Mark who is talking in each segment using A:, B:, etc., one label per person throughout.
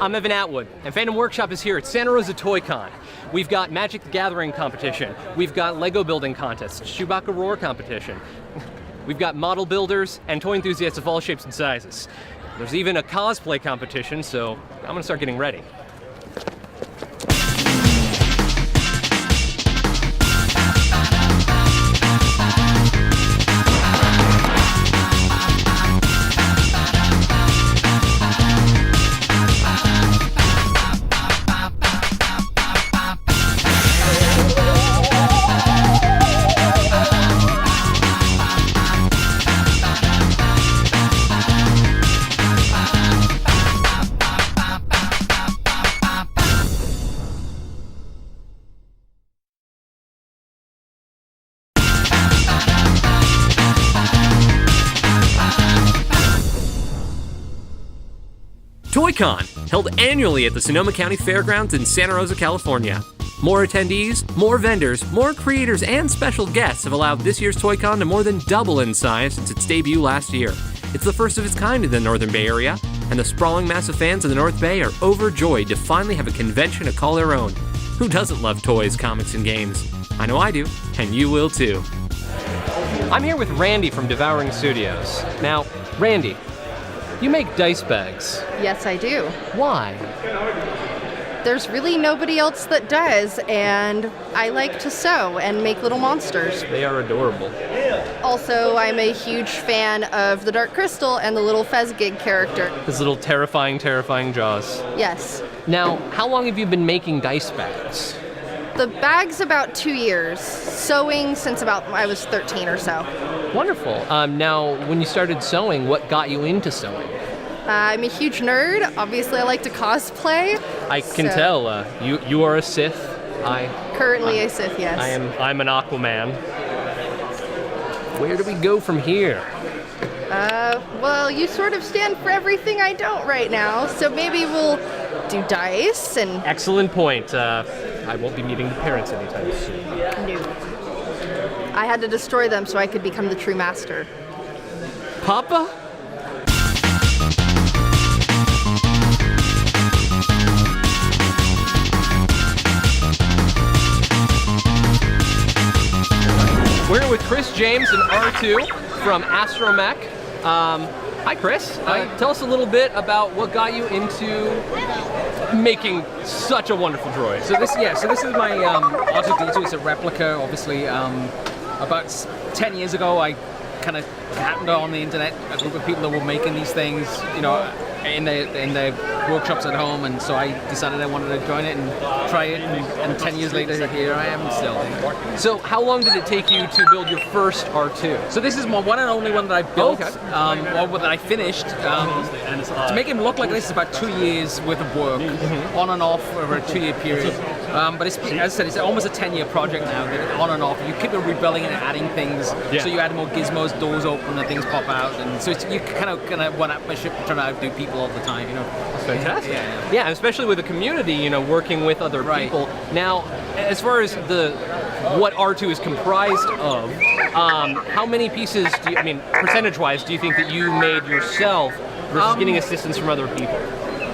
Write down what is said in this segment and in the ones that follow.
A: I'm Evan Atwood, and Fandom Workshop is here at Santa Rosa ToyCon. We've got Magic the Gathering competition, we've got Lego building contests, Chewbacca Roar competition, we've got model builders and toy enthusiasts of all shapes and sizes. There's even a cosplay competition, so I'm gonna start getting ready. ToyCon, held annually at the Sonoma County Fairgrounds in Santa Rosa, California. More attendees, more vendors, more creators, and special guests have allowed this year's ToyCon to more than double in size since its debut last year. It's the first of its kind in the Northern Bay Area, and the sprawling mass of fans in the North Bay are overjoyed to finally have a convention to call their own. Who doesn't love toys, comics, and games? I know I do, and you will too. I'm here with Randy from Devouring Studios. Now, Randy, you make dice bags.
B: Yes, I do.
A: Why?
B: There's really nobody else that does, and I like to sew and make little monsters.
A: They are adorable.
B: Also, I'm a huge fan of the Dark Crystal and the little Fezgig character.
A: His little terrifying jaws.
B: Yes.
A: Now, how long have you been making dice bags?
B: The bag's about 2 years. Sewing since about I was 13 or so.
A: Wonderful. Now, when you started sewing, what got you into sewing?
B: I'm a huge nerd. Obviously, I like to cosplay.
A: I can tell. You are a Sith.
B: Currently a Sith, yes.
A: I'm an Aquaman. Where do we go from here?
B: Well, you sort of stand for everything I don't right now, so maybe we'll do dice and...
A: Excellent point. I won't be meeting the parents anytime soon.
B: No. I had to destroy them so I could become the true master.
A: Papa? We're here with Chris James and R2 from Astromech. Hi, Chris. Tell us a little bit about what got you into making such a wonderful droid.
C: So this is my R2-D2. It's a replica, obviously. About 10 years ago, I kind of happened on the internet a group of people that were making these things, you know, in their workshops at home, and so I decided I wanted to join it and try it, and 10 years later, here I am still.
A: So how long did it take you to build your first R2?
C: So this is my one and only one that I built, or that I finished. To make him look like this is about 2 years worth of work, on and off over a 2-year period. But it's, as I said, it's almost a 10-year project now, on and off. You keep on rebuilding and adding things, so you add more gizmos, doors open, and things pop out, and so you kind of one-upmanship trying to outdo people all the time, you know.
A: That's fantastic. Yeah, especially with a community, you know, working with other people. Now, as far as what R2 is comprised of, how many pieces do you, I mean, percentage-wise, do you think that you made yourself versus getting assistance from other people?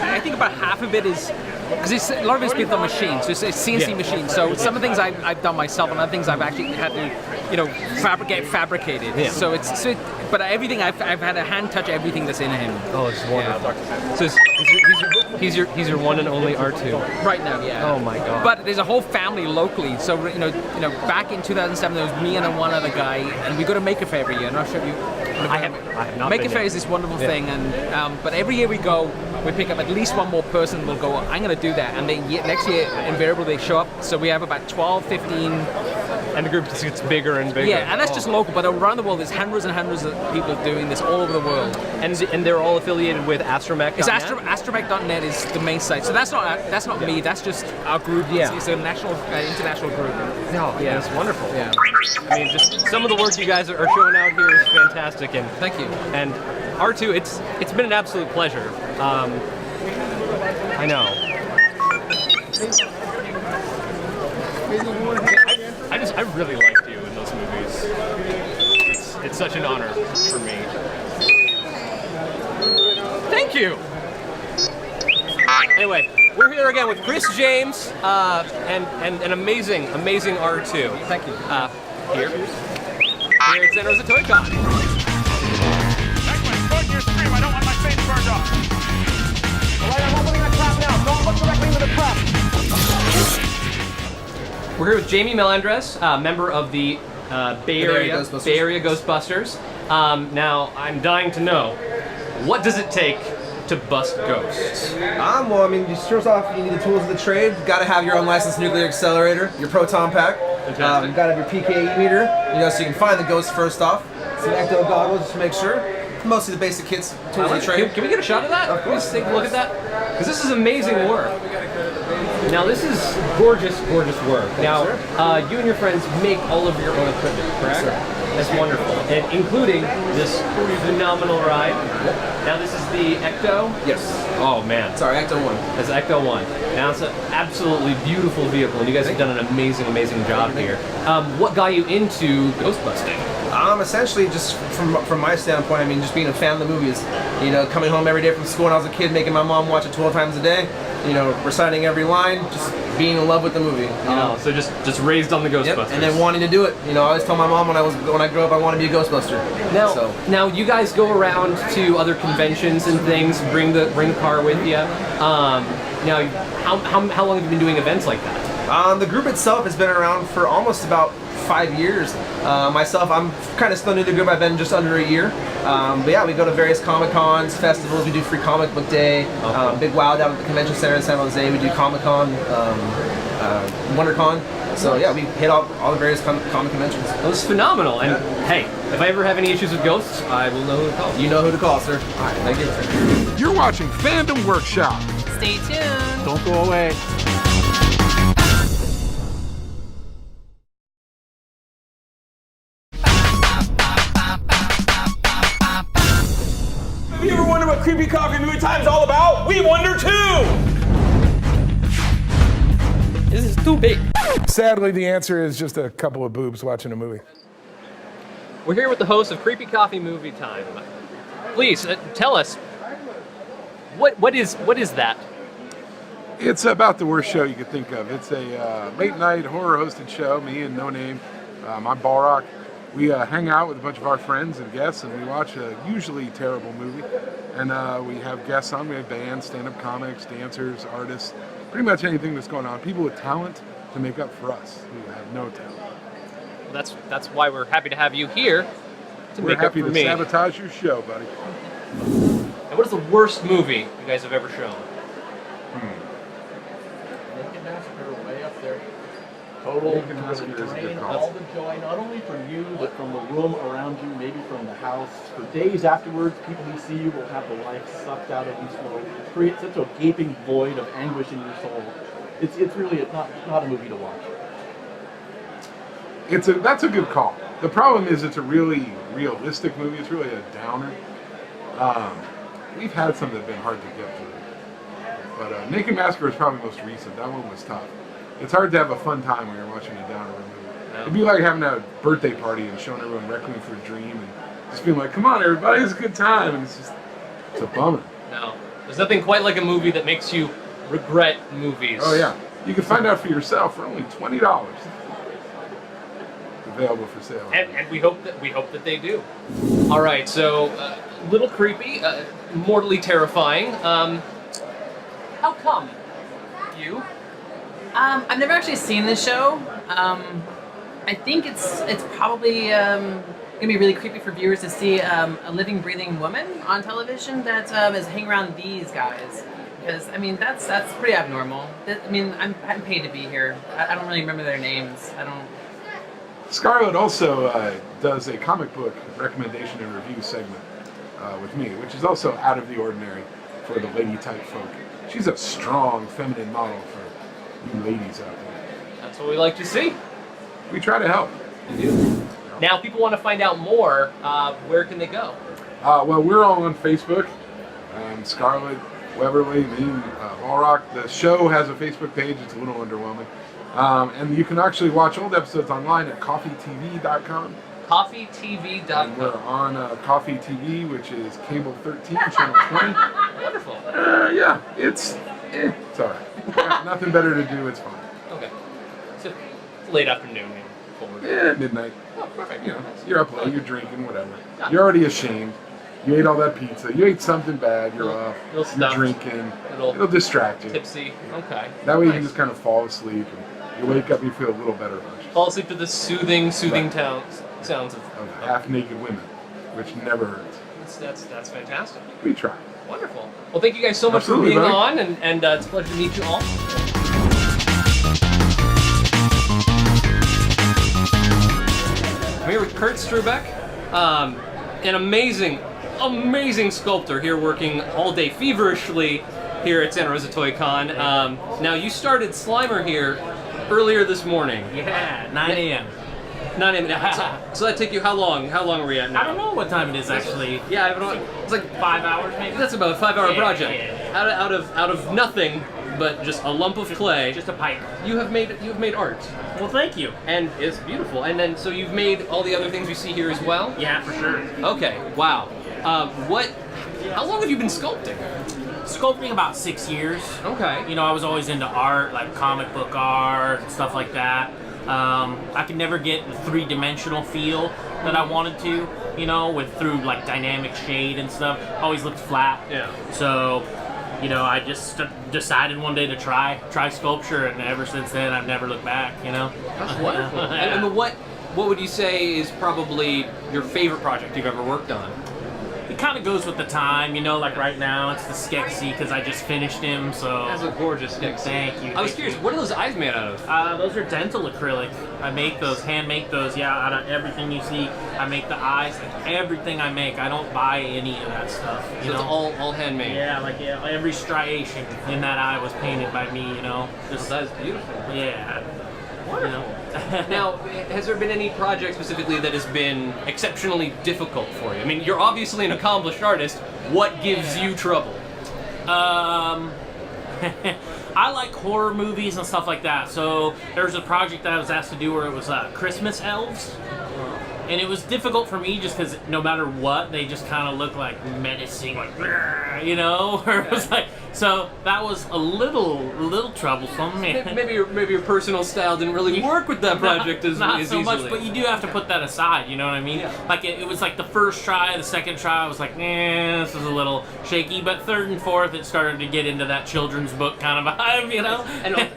C: I think about half of it is, because a lot of it's built on machines, so it's CNC machines. So some of the things I've done myself, and other things I've actually had to, you know, fabricated.
A: Yeah.
C: So but everything I've had to hand touch everything that's in him.
A: Oh, it's wonderful. Yeah. So he's your one and only R2
C: right now. Yeah.
A: Oh my God.
C: But there's a whole family locally. So you know, back in 2007 there was me and one other guy, and we go to Maker Fair every year. I'm not sure if you.
A: I have not.
C: Maker Fair is this wonderful thing, and but every year we go, we pick up at least one more person. We'll go, I'm going to do that, and next year invariably they show up. So we have about 12, 15.
A: And the group just gets bigger and bigger.
C: Yeah, and that's just local, but around the world there's hundreds and hundreds of people doing this all over the world.
A: And they're all affiliated with Astromech.net?
C: It's Astromech.net is the main site. So that's not me, that's just our group.
A: Yeah.
C: It's a national, international group.
A: Oh, yeah, it's wonderful.
C: Yeah.
A: I mean, just some of the work you guys are showing out here is fantastic. And
C: thank you.
A: And R2, it's been an absolute pleasure. I know. I really liked you in those movies. It's such an honor for me. Thank you. Anyway, we're here again with Chris James and an amazing R2.
C: Thank you.
A: Here at San Jose ToyCon.
D: Your stream. I don't want my face burned off.
E: Alright, I'm opening the trap now. Don't look directly into the trap.
A: We're here with Jamie Melendres, member of the Bay Area Ghostbusters. Now, I'm dying to know, what does it take to bust ghosts?
F: Well, I mean, first off, you need the tools of the trade. You gotta have your unlicensed nuclear accelerator, your proton pack. You gotta have your PKE meter, so you can find the ghost first off. Some ecto goggles just to make sure. Mostly the basic kits, tools of the trade.
A: Can we get a shot of that?
F: Of course.
A: Please take a look at that. Because this is amazing work. Now, this is gorgeous work. Now, you and your friends make all of your own equipment, correct?
F: Yes, sir.
A: That's wonderful. And including this phenomenal ride. Now, this is the Ecto?
F: Yes.
A: Oh, man.
F: Sorry, Ecto 1.
A: That's Ecto 1. Now, it's an absolutely beautiful vehicle, and you guys have done an amazing job here. What got you into ghost busting?
F: Essentially, just from my standpoint, I mean, just being a fan of the movies. Coming home every day from school when I was a kid, making my mom watch it 12 times a day. Reciting every line, just being in love with the movie.
A: So just raised on the Ghostbusters.
F: Yep, and then wanting to do it. I always tell my mom when I grow up I want to be a Ghostbuster.
A: Now you guys go around to other conventions and things, bring the car with you. Now, how long have you been doing events like that?
F: The group itself has been around for almost about 5 years. Myself, I'm kind of still new to the group. I've been just under a year. But yeah, we go to various Comic-Cons, festivals. We do Free Comic Book Day, Big Wow down at the Convention Center in San Jose. We do Comic-Con, WonderCon. So yeah, we hit all the various comic conventions.
A: That was phenomenal. And hey, if I ever have any issues with ghosts, I will know who to call.
F: You know who to call, sir. All right, thank you.
D: You're watching Fandom Workshop.
G: Stay tuned.
D: Don't go away.
E: Have you ever wondered what Creepy Coffee Movie Time's all about? We wonder too!
A: This is too big.
H: Sadly, the answer is just a couple of boobs watching a movie.
A: We're here with the host of Creepy Coffee Movie Time. Please tell us, what is that?
H: It's about the worst show you could think of. It's a late night horror hosted show, me and No Name. I'm Balrock. We hang out with a bunch of our friends and guests, and we watch a usually terrible movie. And we have guests on. We have bands, stand-up comics, dancers, artists, pretty much anything that's going on. People with talent to make up for us who have no talent.
A: Well, that's why we're happy to have you here to
H: We're
A: make up
H: happy
A: for
H: to
A: me.
H: sabotage your show, buddy.
A: And what is the worst movie you guys have ever shown?
I: Way up there. Total
H: Naked Massacre is a good
I: drain
H: call.
I: all the joy, not only from you, but from the room around you, maybe from the house. For days afterwards, people who see you will have the life sucked out of you. So it creates such a gaping void of anguish in your soul. It's really not a movie to watch.
H: That's a good call. The problem is it's a really realistic movie. It's really a downer. We've had some that have been hard to get through. But Naked Massacre is probably the most recent. That one was tough. It's hard to have a fun time when you're watching a downer movie.
A: No.
H: It'd be like having a birthday party and showing everyone Requiem for a Dream and just being like, come on everybody, it's a good time. And it's a bummer.
A: No. There's nothing quite like a movie that makes you regret movies.
H: Oh yeah. You can find out for yourself for only $20. Available for sale.
A: And we hope that they do. All right, so little creepy, mortally terrifying. How come you?
G: I've never actually seen this show. I think it's probably gonna be really creepy for viewers to see a living, breathing woman on television that is hanging around these guys. Because I mean that's pretty abnormal. I mean I'm paid to be here. I don't really remember their names. I don't.
H: Scarlett also does a comic book recommendation and review segment with me, which is also out of the ordinary for the lady type folk. She's a strong feminine model for you ladies out there.
A: That's what we like to see.
H: We try to help.
A: Now, people want to find out more. Where can they go?
H: Well, we're all on Facebook. Scarlett, Weberly, me, Balrock. The show has a Facebook page. It's a little underwhelming. And you can actually watch old episodes online at coffeetv.com.
A: CoffeeTV.com.
H: We're on Coffee TV, which is cable 13, channel 20.
A: Wonderful.
H: Yeah, it's all right. Nothing better to do. It's fine.
A: Okay. So late afternoon, maybe. Forward.
H: Yeah, midnight.
A: Oh, perfect.
H: You know, you're up late, you're drinking, whatever. You're already ashamed. You ate all that pizza. You ate something bad. You're off. You're
A: stuffed.
H: Drinking.
A: Little
H: It'll distract you.
A: Tipsy. Okay.
H: That way you can
A: Nice.
H: just kind of fall asleep. And you wake up, you feel a little better about yourself.
A: Fall asleep to the soothing
H: Right.
A: sounds of.
H: Of half-naked women, which never hurts.
A: That's fantastic.
H: We try.
A: Wonderful. Well, thank you guys so much
H: Absolutely,
A: for being
H: buddy.
A: on, and it's a pleasure to meet you all. I'm here with Kurt Strubeck, an amazing sculptor here working all day feverishly here at Santa Rosa ToyCon. Now, you started Slimer here earlier this morning.
J: Yeah, 9 a.m.
A: 9 a.m. So that took you how long? How long are we at now?
J: I don't know what time it is actually.
A: Yeah, I don't know. It's like
J: 5 hours maybe.
A: That's about a 5-hour
J: Yeah,
A: project.
J: yeah.
A: Out of nothing but just a lump of clay.
J: Just a pipe.
A: You have made art,
J: Well, thank you.
A: and it's beautiful. And then so you've made all the other things we see here as well.
J: Yeah, for sure.
A: Okay. Wow. How long have you been sculpting?
J: Sculpting about 6 years.
A: Okay.
J: You know, I was always into art, like comic book art and stuff like that. I could never get the three-dimensional feel that I wanted to, you know, through like dynamic shade and stuff. Always looked flat.
A: Yeah.
J: So, you know, I just decided one day to try sculpture, and ever since then I've never looked back. You know.
A: That's wonderful.
J: Yeah.
A: And what would you say is probably your favorite project you've ever worked on?
J: It kind of goes with the time, you know, like right now it's the Skeksis because I just finished him, so...
A: That's a gorgeous Skeksis.
J: Thank you.
A: I was curious, what are those eyes made out of?
J: Those are dental acrylic. I make those, hand make those, yeah, out of everything you see. I make the eyes, like everything I make. I don't buy any of that stuff, you
A: So it's
J: know?
A: all handmade.
J: Yeah, like every striation in that eye was painted by me, you know? Just,
A: That's beautiful.
J: yeah.
A: Wonderful.
J: You know?
A: Now, has there been any project specifically that has been exceptionally difficult for you? I mean, you're obviously an accomplished artist. What gives you trouble?
J: I like horror movies and stuff like that. So there was a project that I was asked to do where it was Christmas elves. And it was difficult for me just because no matter what, they just kind of look like menacing, like, you know? Or it was like, so that was a little troublesome.
A: Maybe your personal style didn't really work with that project
J: Not
A: as
J: so
A: easily.
J: much, but you do have to put that aside, you know what I mean?
A: Yeah.
J: Like it was like the first try, the second try, I was like, this is a little shaky, but third and fourth, it started to get into that children's book kind of vibe, you know?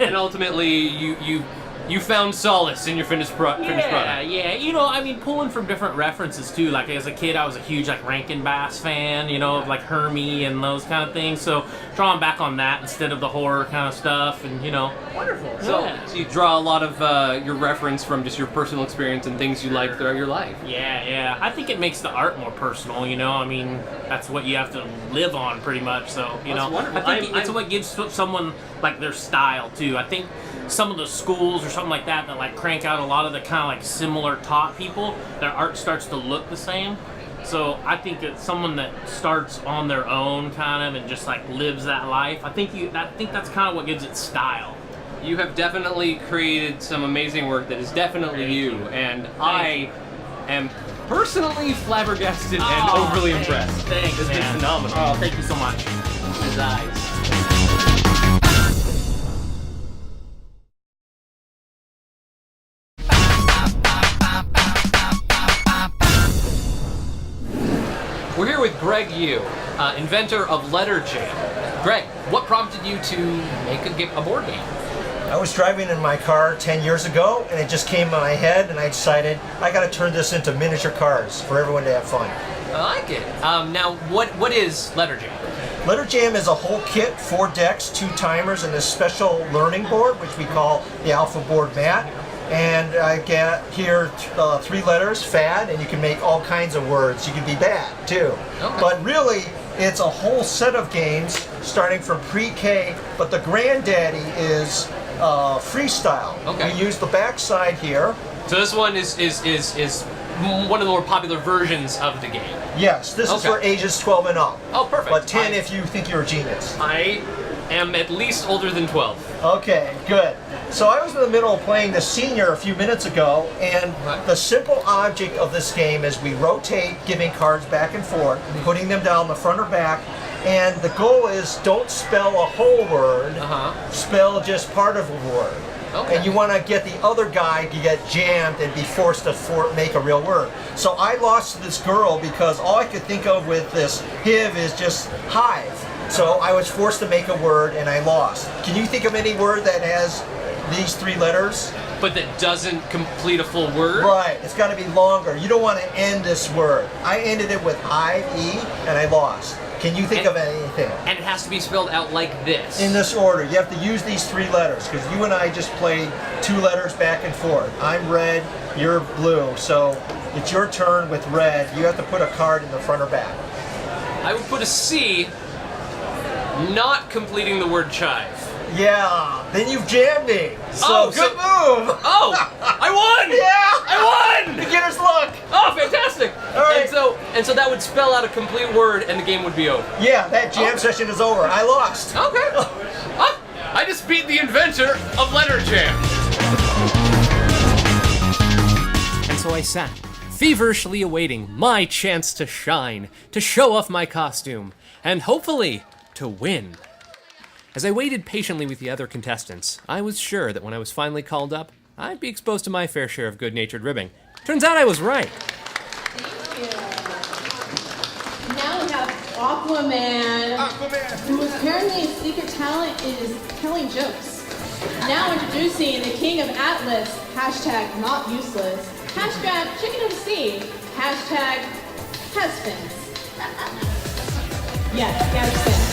A: And ultimately, you found solace in your finished product.
J: Yeah, you know, I mean, pulling from different references too. Like as a kid, I was a huge like Rankin Bass fan, you know, of like Hermie and those kind of things. So drawing back on that instead of the horror kind of stuff, and you know.
A: Wonderful.
J: Yeah.
A: So you draw a lot of your reference from just your personal experience and things you like throughout your life.
J: Yeah. I think it makes the art more personal, you know. I mean, that's what you have to live on pretty much. So, you
A: That's
J: know,
A: wonderful.
J: I think it's what gives someone like their style too. I think some of the schools or something like that like crank out a lot of the kind of like similar taught people, their art starts to look the same. So I think it's someone that starts on their own kind of and just like lives that life. I think that's kind of what gives it style.
A: You have definitely created some amazing work that is definitely you, and I am personally flabbergasted and overly impressed.
J: Thanks,
A: This is
J: man.
A: phenomenal.
J: Oh, thank you so much.
A: His eyes. We're here with Greg Yu, inventor of Letter Jam. Greg, what prompted you to make a board game?
K: I was driving in my car 10 years ago, and it just came in my head, and I decided I got to turn this into miniature cars for everyone to have fun.
A: I like it. Now, what is Letter Jam?
K: Letter Jam is a whole kit, 4 decks, 2 timers, and a special learning board, which we call the Alpha Board Mat. And I get here 3 letters, fad, and you can make all kinds of words. You can be bad, too.
A: Okay.
K: But really, it's a whole set of games, starting from pre-K, but the granddaddy is freestyle.
A: Okay.
K: We use the backside here.
A: So this one is one of the more popular versions of the game.
K: Yes, this is
A: Okay.
K: for ages 12 and up.
A: Oh, perfect.
K: But 10 if you think you're a genius.
A: I am at least older than 12.
K: Okay, good. So I was in the middle of playing the senior a few minutes ago, and the simple object of this game is we rotate, giving cards back and forth, putting them down the front or back, and the goal is don't spell a whole word, spell just part of a word.
A: Okay.
K: And you want to get the other guy to get jammed and be forced to make a real word. So I lost to this girl because all I could think of with this HIV is just hive. So I was forced to make a word and I lost. Can you think of any word that has these 3 letters?
A: But that doesn't complete a full word?
K: Right, it's got to be longer. You don't want to end this word. I ended it with I-E and I lost. Can you think of anything?
A: And it has to be spelled out like this.
K: In this order. You have to use these 3 letters because you and I just played 2 letters back and forth. I'm red, you're blue. So it's your turn with red. You have to put a card in the front or back.
A: I would put a C, not completing the word chive.
K: Yeah, then you've jammed me. So, good move.
A: Oh, I won!
K: Yeah!
A: I won!
K: Beginner's luck.
A: Oh, fantastic!
K: All right.
A: And so that would spell out a complete word and the game would be over.
K: Yeah, that jam session is over. I lost.
A: Okay. I just beat the inventor of letter jam. And so I sat, feverishly awaiting my chance to shine, to show off my costume, and hopefully to win. As I waited patiently with the other contestants, I was sure that when I was finally called up, I'd be exposed to my fair share of good-natured ribbing. Turns out I was right.
L: Now we have Aquaman, who apparently his secret talent is telling jokes. Now introducing the king of Atlas, hashtag not useless, hashtag chicken of the sea, hashtag has fins. Yes, he has fins.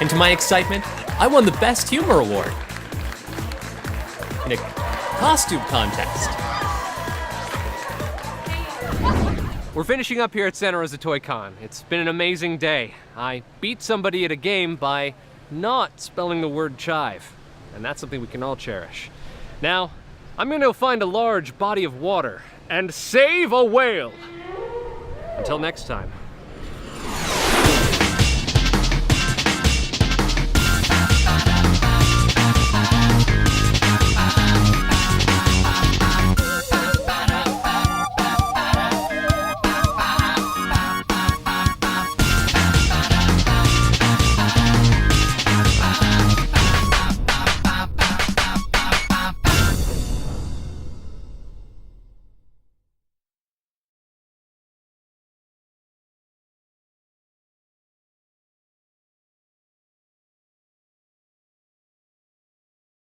A: And to my excitement, I won the Best Humor Award in a costume contest. We're finishing up here at Santa Rosa ToyCon. It's been an amazing day. I beat somebody at a game by not spelling the word chive, and that's something we can all cherish. Now, I'm gonna go find a large body of water and save a whale. Until next time.